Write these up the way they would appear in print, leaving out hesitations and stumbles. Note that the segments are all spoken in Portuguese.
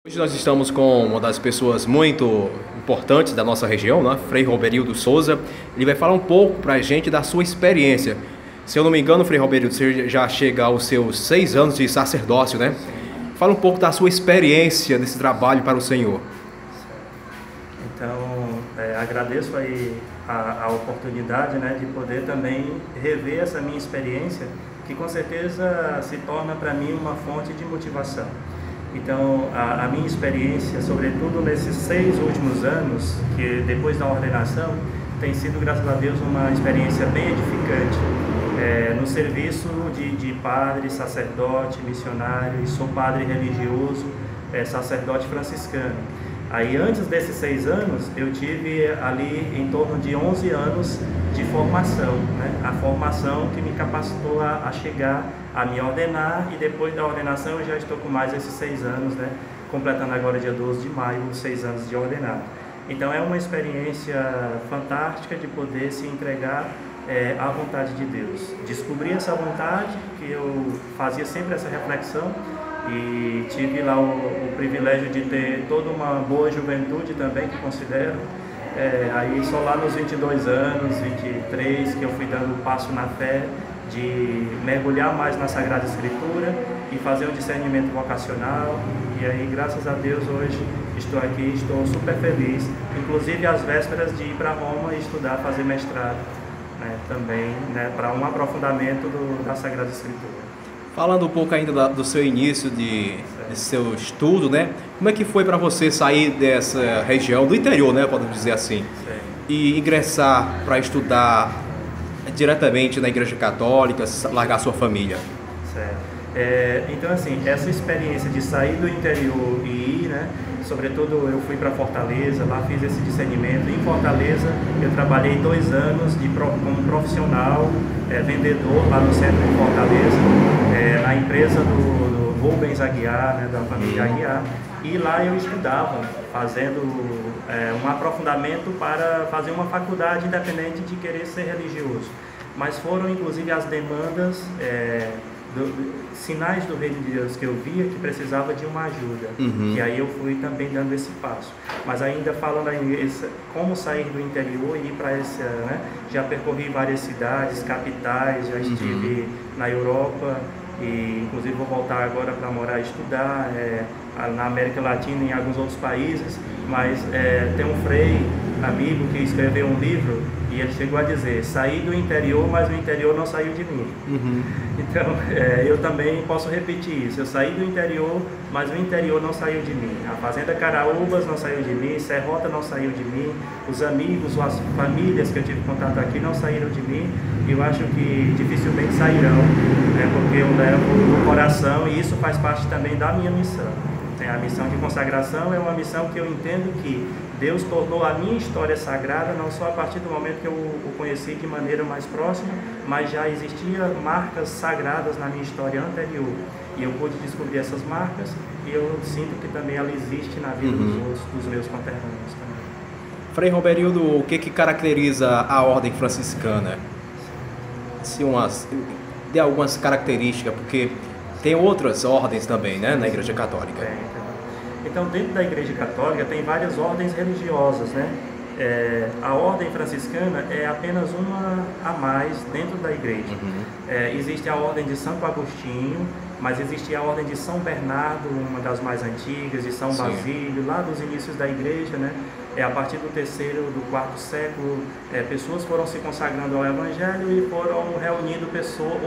Hoje nós estamos com uma das pessoas muito importantes da nossa região, né? Frei Roberildo Souza. Ele vai falar um pouco para a gente da sua experiência. Se eu não me engano, Frei Roberildo, você já chega aos seus 6 anos de sacerdócio, né? Fala um pouco da sua experiência nesse trabalho para o Senhor. Então, agradeço aí a oportunidade, né, de poder também rever essa minha experiência, que com certeza se torna para mim uma fonte de motivação. Então, a minha experiência, sobretudo nesses 6 últimos anos, que depois da ordenação, tem sido, graças a Deus, uma experiência bem edificante no serviço de padre, sacerdote, missionário, e sou padre religioso, sacerdote franciscano. Aí, antes desses 6 anos, eu tive ali em torno de 11 anos de formação, né? A formação que me capacitou a chegar a me ordenar, e depois da ordenação eu já estou com mais esses 6 anos, né? Completando agora dia 12 de maio, os 6 anos de ordenado. Então é uma experiência fantástica de poder se entregar à vontade de Deus. Descobri essa vontade, que eu fazia sempre essa reflexão, e tive lá o privilégio de ter toda uma boa juventude também, que considero. Aí só lá nos 22 anos, 23, que eu fui dando o passo na fé de mergulhar mais na Sagrada Escritura e fazer um discernimento vocacional. E aí, graças a Deus, hoje estou aqui, estou super feliz, inclusive às vésperas de ir para Roma e estudar, fazer mestrado, né, também, né, para um aprofundamento da Sagrada Escritura. Falando um pouco ainda do seu início de seu estudo, né? Como é que foi para você sair dessa região, do interior, né? Podemos dizer assim, e ingressar para estudar diretamente na Igreja Católica, largar sua família? Certo. Então, assim, essa experiência de sair do interior e ir, né? Sobretudo eu fui para Fortaleza, lá fiz esse discernimento. Em Fortaleza eu trabalhei 2 anos como profissional, vendedor lá no centro de Fortaleza, na empresa do Rubens Aguiar, né, da família Aguiar. E lá eu estudava, fazendo um aprofundamento para fazer uma faculdade, independente de querer ser religioso. Mas foram inclusive as demandas, sinais do reino de Deus que eu via que precisava de uma ajuda. E aí eu fui também dando esse passo. Mas ainda falando aí, como sair do interior e ir para essa, né? Já percorri várias cidades, capitais, já estive na Europa, e inclusive vou voltar agora para morar e estudar na América Latina e em alguns outros países. Mas tem um frei amigo que escreveu um livro e ele chegou a dizer: saí do interior, mas o interior não saiu de mim. Então eu também posso repetir isso: eu saí do interior, mas o interior não saiu de mim. A Fazenda Caraúbas não saiu de mim, Serrota não saiu de mim, os amigos, as famílias que eu tive contato aqui não saíram de mim, e eu acho que dificilmente sairão, né, porque eu levo no coração, e isso faz parte também da minha missão. A missão de consagração é uma missão que eu entendo que Deus tornou a minha história sagrada, não só a partir do momento que eu o conheci de maneira mais próxima, mas já existiam marcas sagradas na minha história anterior. E eu pude descobrir essas marcas, e eu sinto que também ela existe na vida dos outros, dos meus conterrâneos também. Frei Roberildo, o que caracteriza a ordem franciscana? Se dê algumas características, porque tem outras ordens também, né, na Igreja Católica. Então, dentro da Igreja Católica tem várias ordens religiosas, né? A ordem franciscana é apenas uma a mais dentro da Igreja. Existe a ordem de Santo Agostinho, mas existe a ordem de São Bernardo, uma das mais antigas, de São Basílio, lá dos inícios da Igreja, né? A partir do 3º, do 4º século, pessoas foram se consagrando ao Evangelho e foram reunindo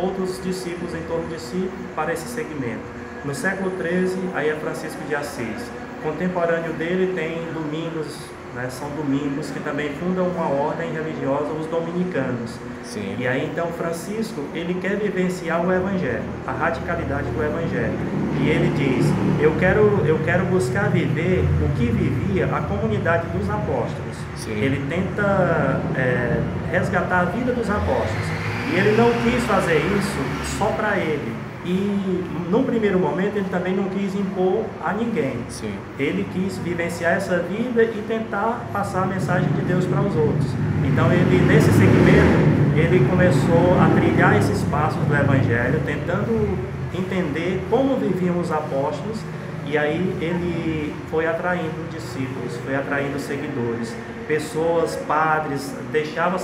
outros discípulos em torno de si para esse segmento. No século XIII, aí é Francisco de Assis. Contemporâneo dele tem Domingos, né, São Domingos, que também fundam uma ordem religiosa, os dominicanos. E aí então Francisco, ele quer vivenciar o Evangelho, a radicalidade do Evangelho. E ele diz: eu quero buscar viver o que vivia a comunidade dos apóstolos. Ele tenta resgatar a vida dos apóstolos. E ele não quis fazer isso só para ele. E num primeiro momento ele também não quis impor a ninguém. Ele quis vivenciar essa vida e tentar passar a mensagem de Deus para os outros. Então ele, nesse segmento, ele começou a trilhar esses passos do Evangelho, tentando entender como viviam os apóstolos E aí ele foi atraindo discípulos, foi atraindo seguidores, pessoas, padres, deixavam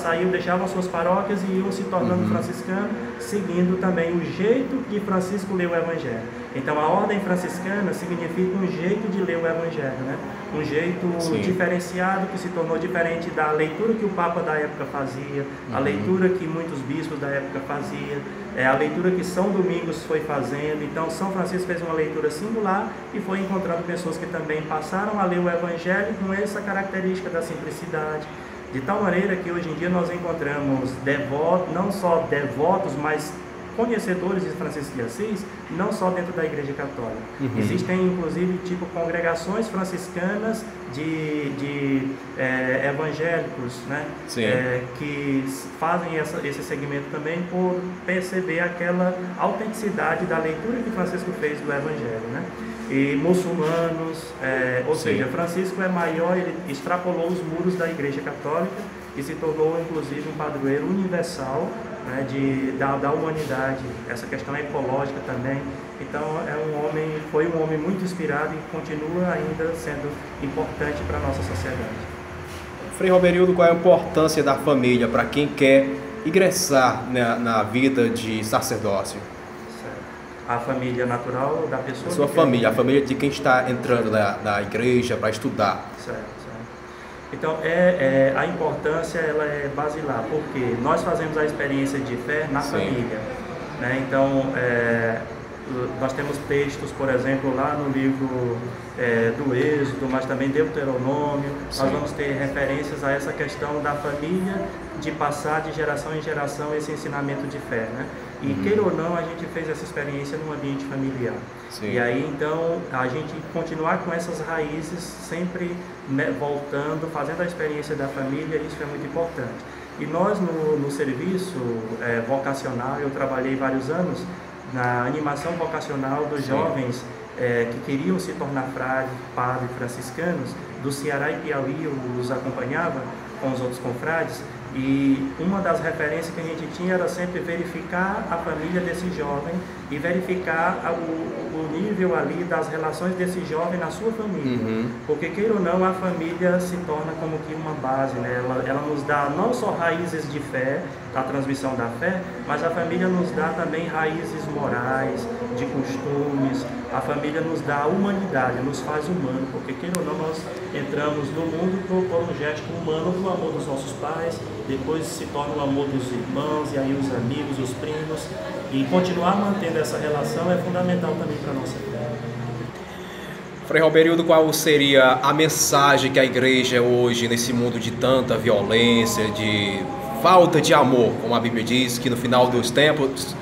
suas paróquias e iam se tornando franciscanos, seguindo também o jeito que Francisco leu o Evangelho. Então a ordem franciscana significa um jeito de ler o Evangelho, né? Um jeito diferenciado, que se tornou diferente da leitura que o Papa da época fazia, a leitura que muitos bispos da época faziam, a leitura que São Domingos foi fazendo. Então São Francisco fez uma leitura singular e foi encontrando pessoas que também passaram a ler o Evangelho com essa característica da simplicidade, de tal maneira que hoje em dia nós encontramos devotos, não só devotos, mas conhecedores de Francisco de Assis, não só dentro da Igreja Católica. Existem, inclusive, congregações franciscanas de evangélicos, né? Que fazem esse segmento também por perceber aquela autenticidade da leitura que Francisco fez do Evangelho, né? E muçulmanos, ou seja, Francisco é maior, ele extrapolou os muros da Igreja Católica e se tornou, inclusive, um padroeiro universal, né, da humanidade, essa questão ecológica também. Então foi um homem muito inspirado e continua ainda sendo importante para a nossa sociedade. Frei Roberildo, qual é a importância da família para quem quer ingressar na vida de sacerdócio? A família natural da pessoa? A sua família, a família de quem está entrando na igreja para estudar. Certo. Então, a importância ela é basilar, porque nós fazemos a experiência de fé na família, né? Então, nós temos textos, por exemplo, lá no livro do Êxodo, mas também Deuteronômio, nós vamos ter referências a essa questão da família, de passar de geração em geração esse ensinamento de fé, né? E queira ou não, a gente fez essa experiência no ambiente familiar. E aí, então, a gente continuar com essas raízes, sempre, né, voltando, fazendo a experiência da família, isso é muito importante. E nós, no serviço vocacional, eu trabalhei vários anos na animação vocacional dos jovens que queriam se tornar frades, padres franciscanos, do Ceará e Piauí. Eu os acompanhava com os outros confrades. E uma das referências que a gente tinha era sempre verificar a família desse jovem e verificar o nível ali das relações desse jovem na sua família. Porque, queira ou não, a família se torna como que uma base, né? Ela nos dá não só raízes de fé, da transmissão da fé, mas a família nos dá também raízes morais, de costumes. A família nos dá humanidade, nos faz humano, porque, queira ou não, nós entramos no mundo por um gesto humano do amor dos nossos pais, depois se torna o amor dos irmãos, e aí os amigos, os primos, e continuar mantendo essa relação é fundamental também para a nossa vida. Frei Roberildo, qual seria a mensagem que a igreja hoje, nesse mundo de tanta violência, de falta de amor, como a Bíblia diz, que no final dos tempos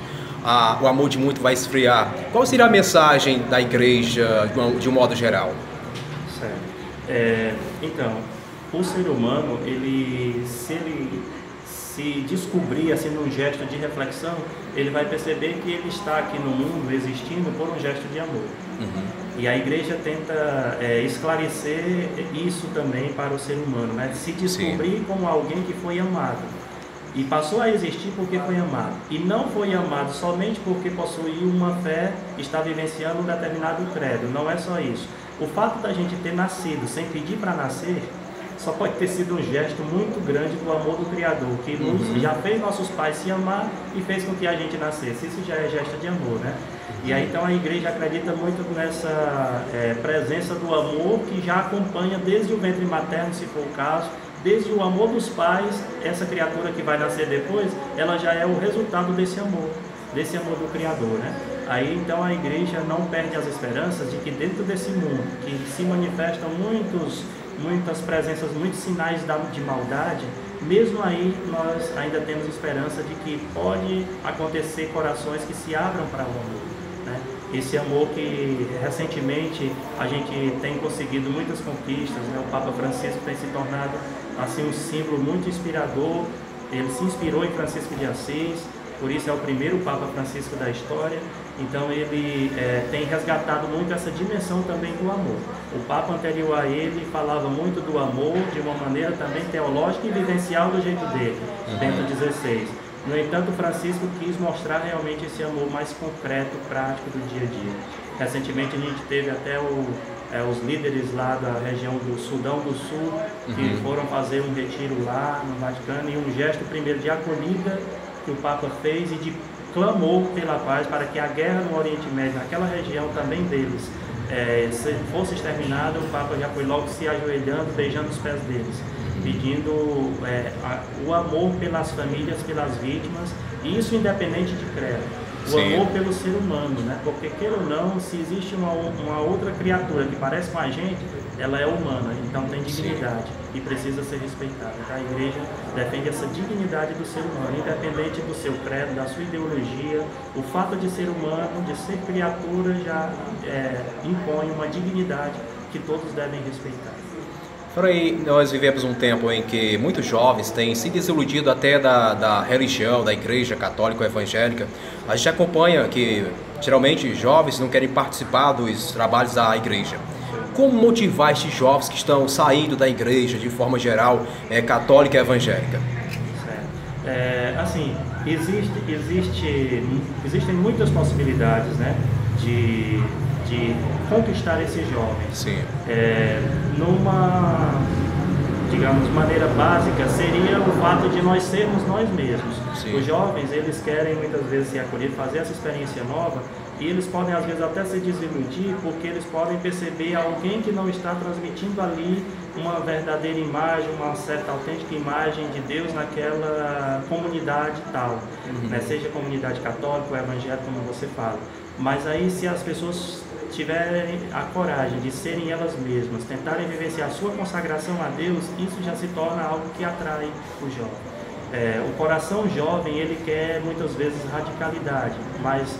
o amor de muito vai esfriar. Qual seria a mensagem da igreja de um modo geral? Certo. Então, o ser humano, se ele se descobrir assim num gesto de reflexão, ele vai perceber que ele está aqui no mundo existindo por um gesto de amor. E a igreja tenta esclarecer isso também para o ser humano, né? Se descobrir como alguém que foi amado e passou a existir porque foi amado, e não foi amado somente porque possuía uma fé, está vivenciando um determinado credo. Não é só isso. O fato da gente ter nascido sem pedir para nascer só pode ter sido um gesto muito grande do amor do Criador, que já fez nossos pais se amar e fez com que a gente nascesse. Isso já é gesto de amor, né? E aí então a igreja acredita muito nessa presença do amor que já acompanha desde o ventre materno, se for o caso, desde o amor dos pais. Essa criatura que vai nascer depois, ela já é o resultado desse amor do Criador, né? Aí então a igreja não perde as esperanças de que dentro desse mundo, que se manifestam muitas presenças, muitos sinais de maldade, mesmo aí nós ainda temos esperança de que pode acontecer corações que se abram para o amor, né? Esse amor que recentemente a gente tem conseguido muitas conquistas, né? O Papa Francisco tem se tornado assim um símbolo muito inspirador. Ele se inspirou em Francisco de Assis, por isso é o primeiro Papa Francisco da história. Então ele tem resgatado muito essa dimensão também do amor. O Papa anterior a ele falava muito do amor de uma maneira também teológica e vivencial do jeito dele, Bento XVI. No entanto, Francisco quis mostrar realmente esse amor mais concreto, prático do dia a dia. Recentemente a gente teve até os líderes lá da região do Sudão do Sul, que foram fazer um retiro lá no Vaticano, e um gesto primeiro de acolhida que o Papa fez e de clamou pela paz, para que a guerra no Oriente Médio, naquela região também deles, fosse exterminada. O Papa já foi logo se ajoelhando, beijando os pés deles, pedindo o amor pelas famílias, pelas vítimas, e isso independente de credo. O Sim. amor pelo ser humano, né? Porque, queira ou não, se existe uma outra criatura que parece com a gente, ela é humana, então tem dignidade. Sim. E precisa ser respeitada. A igreja defende essa dignidade do ser humano, independente do seu credo, da sua ideologia. O fato de ser humano, de ser criatura, já impõe uma dignidade que todos devem respeitar. Frei, nós vivemos um tempo em que muitos jovens têm se desiludido até da religião, da igreja católica ou evangélica. A gente acompanha que, geralmente, jovens não querem participar dos trabalhos da igreja. Como motivar estes jovens que estão saindo da igreja, de forma geral, católica e evangélica? Assim, existem muitas possibilidades, né, de conquistar esses jovens. Sim. Numa, digamos, maneira básica, seria o fato de nós sermos nós mesmos. Sim. Os jovens, eles querem muitas vezes se acolher, fazer essa experiência nova, e eles podem às vezes até se desiludir, porque eles podem perceber alguém que não está transmitindo ali uma verdadeira imagem, uma certa autêntica imagem de Deus naquela comunidade tal, né? Seja comunidade católica ou evangélica, como você fala. Mas aí, se as pessoas tiverem a coragem de serem elas mesmas, tentarem vivenciar a sua consagração a Deus, isso já se torna algo que atrai o jovem. O coração jovem, ele quer muitas vezes radicalidade, mas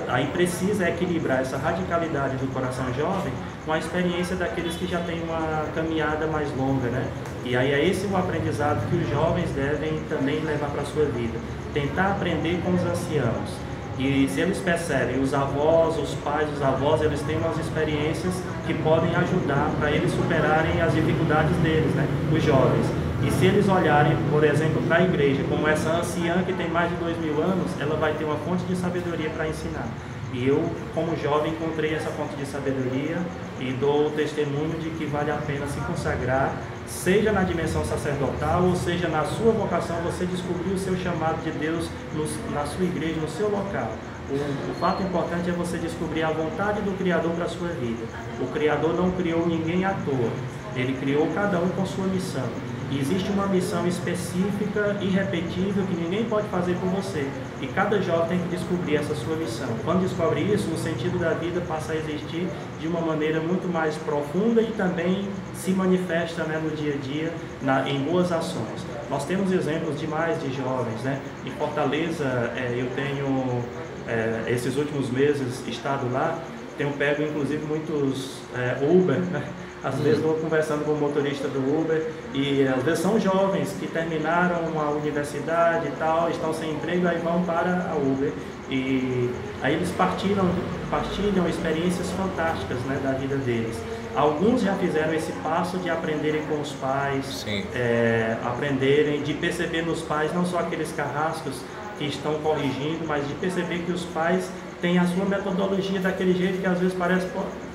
aí precisa equilibrar essa radicalidade do coração jovem com a experiência daqueles que já têm uma caminhada mais longa, né? E aí é esse o aprendizado que os jovens devem também levar para a sua vida, tentar aprender com os anciãos. E se eles percebem, os avós, os pais, os avós, eles têm umas experiências que podem ajudar para eles superarem as dificuldades deles, né? Os jovens. E se eles olharem, por exemplo, para a igreja, como essa anciã que tem mais de 2000 anos, ela vai ter uma fonte de sabedoria para ensinar. E eu, como jovem, encontrei essa fonte de sabedoria e dou o testemunho de que vale a pena se consagrar, seja na dimensão sacerdotal ou seja na sua vocação, você descobrir o seu chamado de Deus na sua igreja, no seu local. O fato importante é você descobrir a vontade do Criador para a sua vida. O Criador não criou ninguém à toa, Ele criou cada um com sua missão. E existe uma missão específica, irrepetível, que ninguém pode fazer por você. E cada jovem tem que descobrir essa sua missão. Quando descobre isso, o sentido da vida passa a existir de uma maneira muito mais profunda e também se manifesta, né, no dia a dia, em boas ações. Nós temos exemplos demais de jovens, né? Em Fortaleza, eu tenho, esses últimos meses, estado lá, tenho pego inclusive muitos Uber, né? Às vezes estou conversando com o motorista do Uber e às vezes são jovens que terminaram a universidade e tal, estão sem emprego, aí vão para a Uber e aí eles partilham experiências fantásticas, né, da vida deles. Alguns já fizeram esse passo de aprenderem com os pais, aprenderem, de perceber nos pais não só aqueles carrascos que estão corrigindo, mas de perceber que os pais têm a sua metodologia daquele jeito que às vezes parece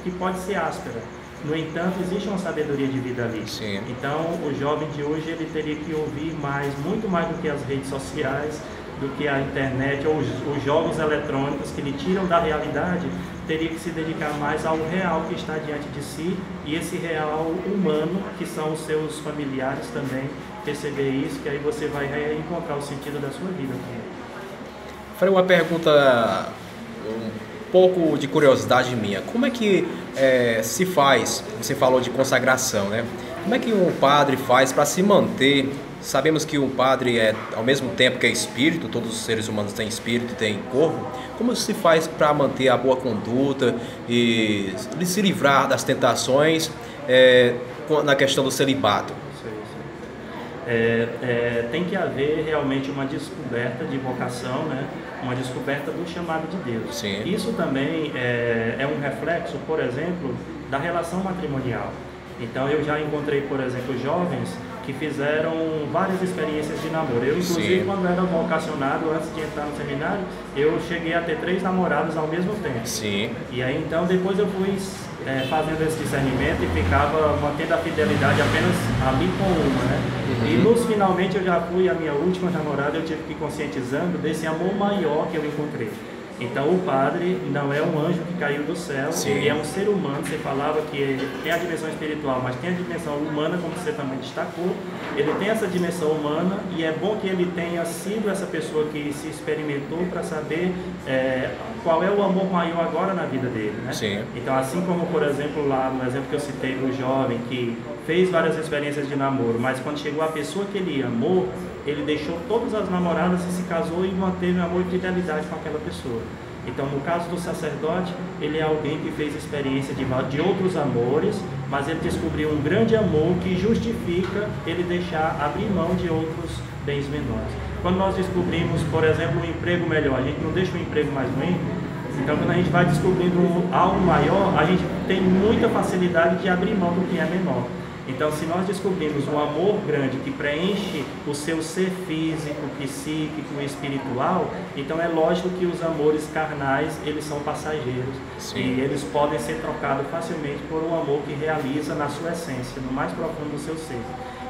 que pode ser áspera. No entanto, existe uma sabedoria de vida ali. Sim. Então, o jovem de hoje, ele teria que ouvir muito mais do que as redes sociais, do que a internet ou os jogos eletrônicos que lhe tiram da realidade, teria que se dedicar mais ao real que está diante de si e esse real humano, que são os seus familiares também, perceber isso, que aí você vai encontrar o sentido da sua vida também. Frei, uma pergunta, um pouco de curiosidade minha. Como é que se faz, você falou de consagração, né? Como é que um padre faz para se manter? Sabemos que um padre ao mesmo tempo que é espírito, todos os seres humanos têm espírito e têm corpo. Como se faz para manter a boa conduta e se livrar das tentações na questão do celibato? Tem que haver realmente uma descoberta de vocação, né? Uma descoberta do chamado de Deus. Sim. Isso também é um reflexo, por exemplo, da relação matrimonial. Então eu já encontrei, por exemplo, jovens que fizeram várias experiências de namoro. Eu, inclusive, Sim. quando era vocacionado, antes de entrar no seminário, eu cheguei a ter 3 namoradas ao mesmo tempo. Sim. E aí, então, depois eu fui fazendo esse discernimento e ficava mantendo a fidelidade apenas ali com uma, né? E nos finalmente eu já fui, a minha última namorada, eu tive que ir conscientizando desse amor maior que eu encontrei. Então o padre não é um anjo que caiu do céu, Sim. ele é um ser humano. Você falava que ele tem a dimensão espiritual, mas tem a dimensão humana, como você também destacou. Ele tem essa dimensão humana e é bom que ele tenha sido essa pessoa que se experimentou para saber qual é o amor maior agora na vida dele, né? Sim. Então, assim como, por exemplo, lá no exemplo que eu citei do jovem que fez várias experiências de namoro, mas quando chegou a pessoa que ele amou, ele deixou todas as namoradas e se casou e manteve amor e fidelidade com aquela pessoa. Então, no caso do sacerdote, ele é alguém que fez experiência de outros amores, mas ele descobriu um grande amor que justifica ele deixar abrir mão de outros bens menores. Quando nós descobrimos, por exemplo, um emprego melhor, a gente não deixa o emprego mais ruim. Então, quando a gente vai descobrindo algo maior, a gente tem muita facilidade de abrir mão do que é menor. Então, se nós descobrimos um amor grande que preenche o seu ser físico, psíquico e espiritual, então é lógico que os amores carnais, eles são passageiros. Sim. E eles podem ser trocados facilmente por um amor que realiza na sua essência, no mais profundo do seu ser.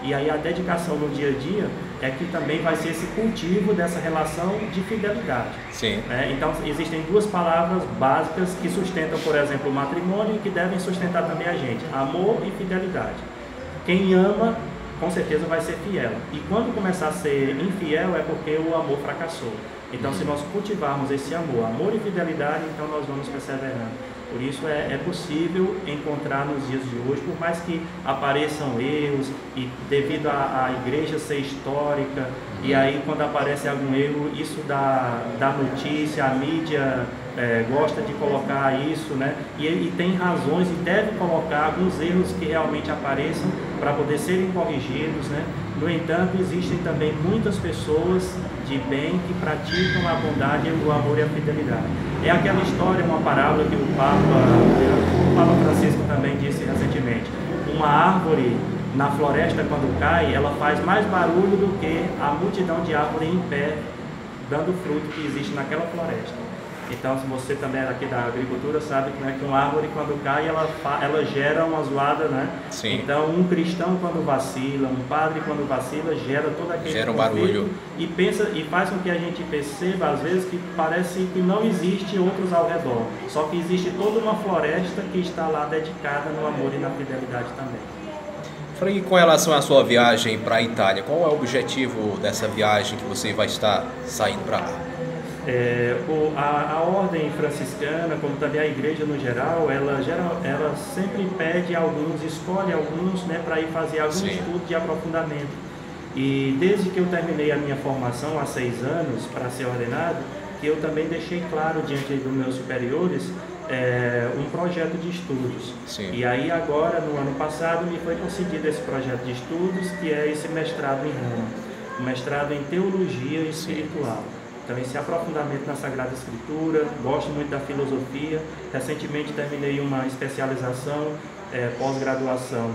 E aí a dedicação no dia a dia é que também vai ser esse cultivo dessa relação de fidelidade. Sim. Então existem 2 palavras básicas que sustentam, por exemplo, o matrimônio e que devem sustentar também a gente: amor e fidelidade. Quem ama, com certeza vai ser fiel. E quando começar a ser infiel é porque o amor fracassou. Então, se nós cultivarmos esse amor e fidelidade, então nós vamos perseverando. Por isso é possível encontrar nos dias de hoje, por mais que apareçam erros, e devido à igreja ser histórica, e aí quando aparece algum erro, isso dá notícia, a mídia gosta de colocar isso, né? E tem razões e deve colocar alguns erros que realmente apareçam para poder serem corrigidos, né? No entanto, existem também muitas pessoas de bem que praticam a bondade, o amor e a fidelidade. É aquela história, uma parábola que o Papa Francisco também disse recentemente: uma árvore na floresta, quando cai, ela faz mais barulho do que a multidão de árvores em pé, dando fruto que existe naquela floresta. Então, se você também é aqui da agricultura, sabe, né, que uma árvore, quando cai, ela gera uma zoada, né? Sim. Então, um cristão, quando vacila, um padre, quando vacila, gera todo aquele barulho. E faz com que a gente perceba, às vezes, que parece que não existe outros ao redor. Só que existe toda uma floresta que está lá dedicada no amor e na fidelidade também. Frei, com relação à sua viagem para a Itália, qual é o objetivo dessa viagem que você vai estar saindo para lá? A ordem franciscana, como também a igreja no geral, ela sempre pede alguns, escolhe alguns, né, para ir fazer algum Sim. estudo de aprofundamento. E desde que eu terminei a minha formação há 6 anos para ser ordenado, que eu também deixei claro diante dos meus superiores um projeto de estudos. Sim. E aí agora, no ano passado, me foi concedido esse projeto de estudos, que é esse mestrado em Roma, o mestrado em Teologia Espiritual. Então, esse aprofundamento na Sagrada Escritura, gosto muito da filosofia. Recentemente terminei uma especialização, pós-graduação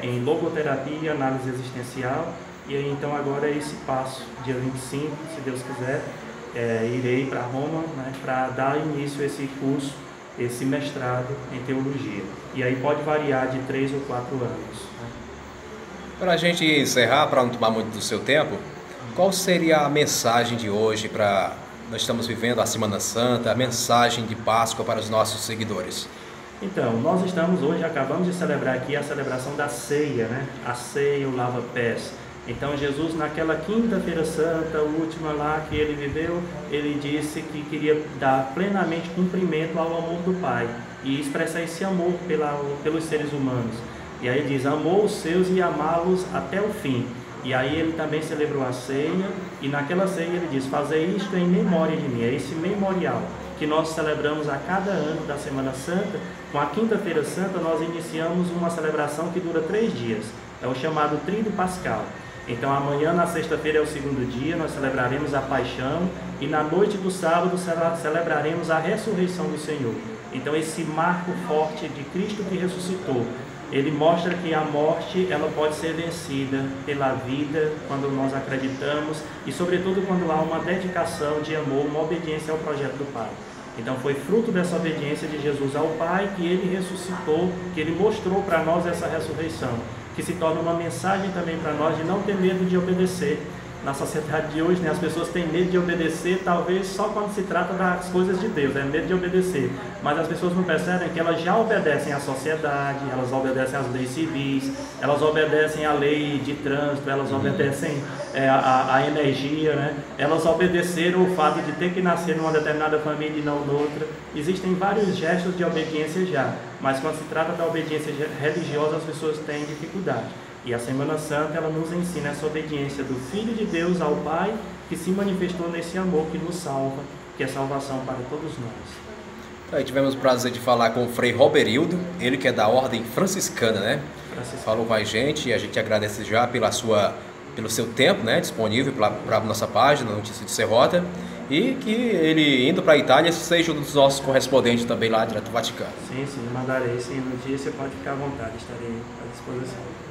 em logoterapia e análise existencial. E aí, então, agora é esse passo, dia 25, se Deus quiser, irei para Roma, né, para dar início a esse curso, esse mestrado em teologia. E aí pode variar de 3 ou 4 anos. Né? Para a gente encerrar, para não tomar muito do seu tempo, qual seria a mensagem de hoje para... Nós estamos vivendo a Semana Santa, a mensagem de Páscoa para os nossos seguidores. Então, nós estamos hoje, acabamos de celebrar aqui a celebração da ceia, né? A ceia, o lava-pés. Então, Jesus, naquela quinta-feira santa, última lá que ele viveu, ele disse que queria dar plenamente cumprimento ao amor do Pai e expressar esse amor pelos seres humanos. E aí ele diz: amou os seus e amá-los até o fim. E aí ele também celebrou a ceia, e naquela ceia ele diz: fazei isto em memória de mim. É esse memorial que nós celebramos a cada ano da Semana Santa. Com a quinta-feira santa nós iniciamos uma celebração que dura 3 dias, é o chamado Tríduo Pascal. Então amanhã, na sexta-feira, é o segundo dia, nós celebraremos a Paixão, e na noite do sábado celebraremos a ressurreição do Senhor. Então esse marco forte de Cristo que ressuscitou. Ele mostra que a morte ela pode ser vencida pela vida quando nós acreditamos e sobretudo quando há uma dedicação de amor, uma obediência ao projeto do Pai. Então foi fruto dessa obediência de Jesus ao Pai que Ele ressuscitou, que Ele mostrou para nós essa ressurreição, que se torna uma mensagem também para nós de não ter medo de obedecer. Na sociedade de hoje, né, as pessoas têm medo de obedecer, talvez só quando se trata das coisas de Deus, medo de obedecer. Mas as pessoas não percebem que elas já obedecem à sociedade, elas obedecem às leis civis, elas obedecem à lei de trânsito, elas obedecem à energia, né? Elas obedeceram o fato de ter que nascer numa determinada família e não noutra. Existem vários gestos de obediência já, mas quando se trata da obediência religiosa, as pessoas têm dificuldade. E a Semana Santa, ela nos ensina essa obediência do Filho de Deus ao Pai, que se manifestou nesse amor que nos salva, que é salvação para todos nós. Aí tivemos o prazer de falar com o Frei Roberildo, ele que é da Ordem Franciscana, né? Falou com a gente e a gente agradece já pelo seu tempo, né? Disponível para a nossa página, Notícias de Serrota, e que ele, indo para a Itália, seja um dos nossos correspondentes também lá direto do Vaticano. Sim, mandarei sim. No dia você pode ficar à vontade, estarei à disposição.